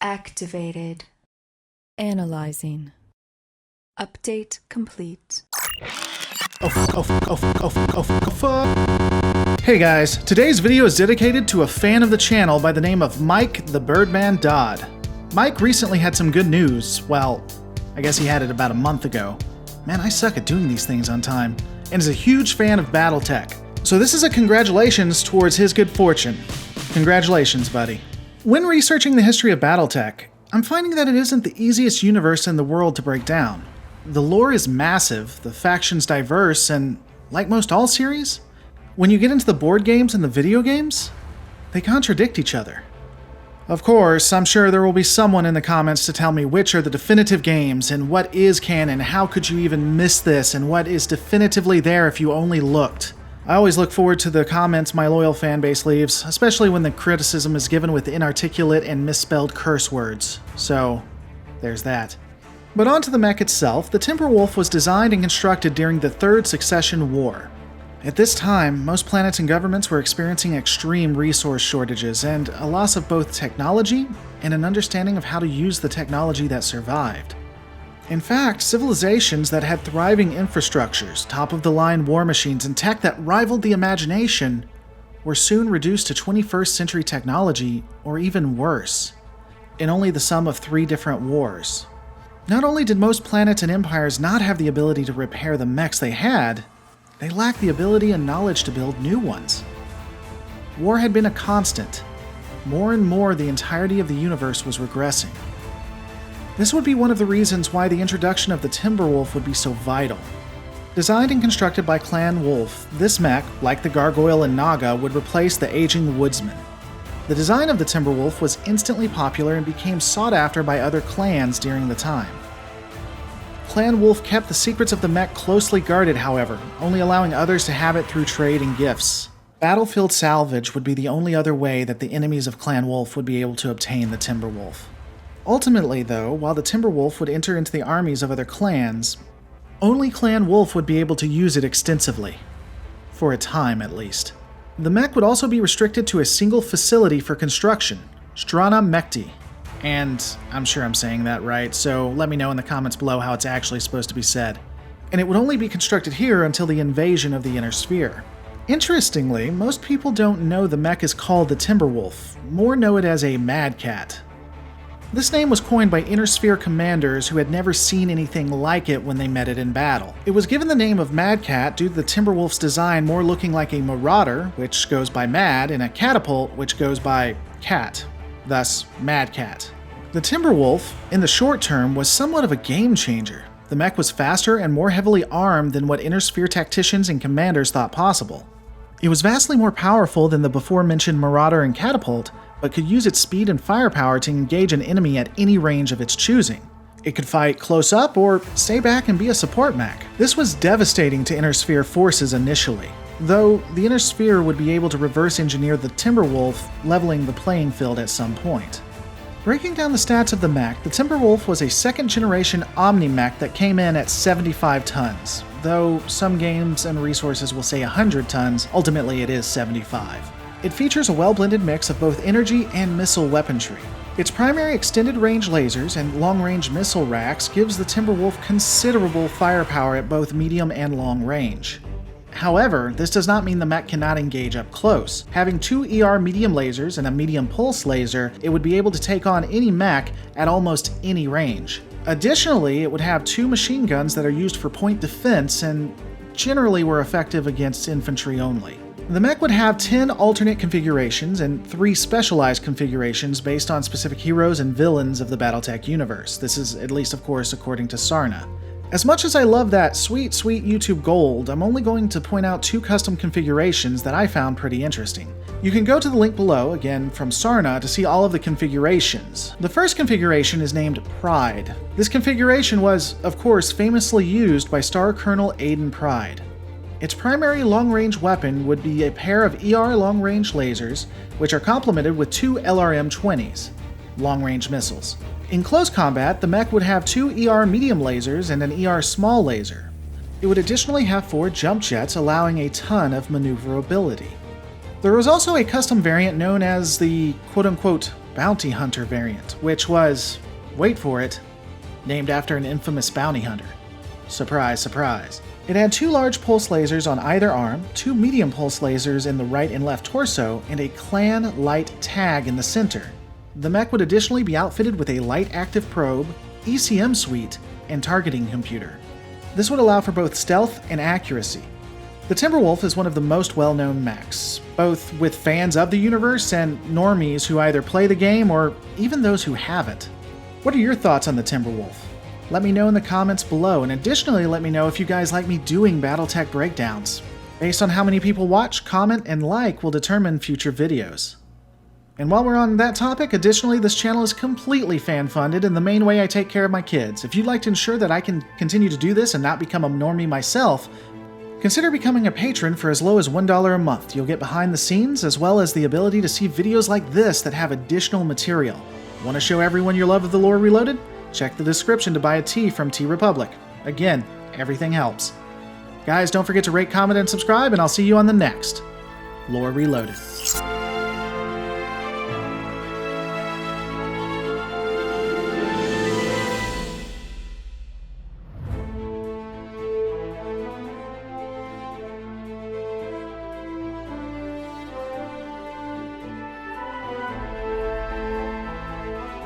Activated. Analyzing. Update complete. Hey guys, today's video is dedicated to a fan of the channel by the name of Mike the Birdman Dodd. Mike recently had some good news. Well, I guess he had it about a month ago. Man, I suck at doing these things on time. And is a huge fan of BattleTech. So this is a congratulations towards his good fortune. Congratulations, buddy. When researching the history of BattleTech, I'm finding that it isn't the easiest universe in the world to break down. The lore is massive, the factions diverse, and like most all series, when you get into the board games and the video games, they contradict each other. Of course, I'm sure there will be someone in the comments to tell me which are the definitive games, and what is canon, how could you even miss this, and what is definitively there if you only looked. I always look forward to the comments my loyal fanbase leaves, especially when the criticism is given with inarticulate and misspelled curse words. So, there's that. But on to the mech itself, the Timberwolf was designed and constructed during the Third Succession War. At this time, most planets and governments were experiencing extreme resource shortages and a loss of both technology and an understanding of how to use the technology that survived. In fact, civilizations that had thriving infrastructures, top-of-the-line war machines, and tech that rivaled the imagination were soon reduced to 21st century technology, or even worse, in only the sum of 3 different wars. Not only did most planets and empires not have the ability to repair the mechs they had, they lacked the ability and knowledge to build new ones. War had been a constant. More and more, the entirety of the universe was regressing. This would be one of the reasons why the introduction of the Timberwolf would be so vital. Designed and constructed by Clan Wolf, this mech, like the Gargoyle and Naga, would replace the aging Woodsman. The design of the Timberwolf was instantly popular and became sought after by other clans during the time. Clan Wolf kept the secrets of the mech closely guarded, however, only allowing others to have it through trade and gifts. Battlefield salvage would be the only other way that the enemies of Clan Wolf would be able to obtain the Timberwolf. Ultimately, though, while the Timberwolf would enter into the armies of other clans, only Clan Wolf would be able to use it extensively. For a time, at least. The mech would also be restricted to a single facility for construction, Strana Mechti. And I'm sure I'm saying that right, so let me know in the comments below how it's actually supposed to be said. And it would only be constructed here until the invasion of the Inner Sphere. Interestingly, most people don't know the mech is called the Timberwolf, more know it as a Mad Cat. This name was coined by Inner Sphere commanders who had never seen anything like it when they met it in battle. It was given the name of Mad Cat due to the Timberwolf's design more looking like a marauder, which goes by Mad, and a catapult, which goes by Cat. Thus, Mad Cat. The Timberwolf, in the short term, was somewhat of a game changer. The mech was faster and more heavily armed than what Inner Sphere tacticians and commanders thought possible. It was vastly more powerful than the before-mentioned Marauder and Catapult, but could use its speed and firepower to engage an enemy at any range of its choosing. It could fight close up or stay back and be a support mech. This was devastating to Inner Sphere forces initially, though the Inner Sphere would be able to reverse engineer the Timberwolf, leveling the playing field at some point. Breaking down the stats of the mech, the Timberwolf was a second-generation Omni-mech that came in at 75 tons, though some games and resources will say 100 tons, ultimately it is 75. It features a well-blended mix of both energy and missile weaponry. Its primary extended-range lasers and long-range missile racks gives the Timberwolf considerable firepower at both medium and long range. However, this does not mean the mech cannot engage up close. Having 2 ER medium lasers and a medium pulse laser, it would be able to take on any mech at almost any range. Additionally, it would have 2 machine guns that are used for point defense and generally were effective against infantry only. The mech would have 10 alternate configurations and 3 specialized configurations based on specific heroes and villains of the BattleTech Universe. This is at least, of course, according to Sarna. As much as I love that sweet YouTube gold, I'm only going to point out 2 custom configurations that I found pretty interesting. You can go to the link below, again from Sarna, to see all of the configurations. The first configuration is named Pride. This configuration was, of course, famously used by Star Colonel Aiden Pride. Its primary long-range weapon would be a pair of ER long-range lasers, which are complemented with 2 LRM-20s, long-range missiles. In close combat, the mech would have 2 ER medium lasers and an ER small laser. It would additionally have 4 jump jets, allowing a ton of maneuverability. There was also a custom variant known as the quote-unquote Bounty Hunter variant, which was, wait for it, named after an infamous bounty hunter. Surprise, surprise. It had 2 large pulse lasers on either arm, 2 medium pulse lasers in the right and left torso, and a clan light tag in the center. The mech would additionally be outfitted with a light active probe, ECM suite, and targeting computer. This would allow for both stealth and accuracy. The Timberwolf is one of the most well-known mechs, both with fans of the universe and normies who either play the game or even those who haven't. What are your thoughts on the Timberwolf? Let me know in the comments below, and additionally let me know if you guys like me doing BattleTech breakdowns. Based on how many people watch, comment, and like will determine future videos. And while we're on that topic, additionally, this channel is completely fan-funded and the main way I take care of my kids. If you'd like to ensure that I can continue to do this and not become a normie myself, consider becoming a patron for as low as $1 a month. You'll get behind the scenes, as well as the ability to see videos like this that have additional material. Want to show everyone your love of the Lore Reloaded? Check the description to buy a tee from T Republic. Again, everything helps. Guys, don't forget to rate, comment, and subscribe, and I'll see you on the next Lore Reloaded.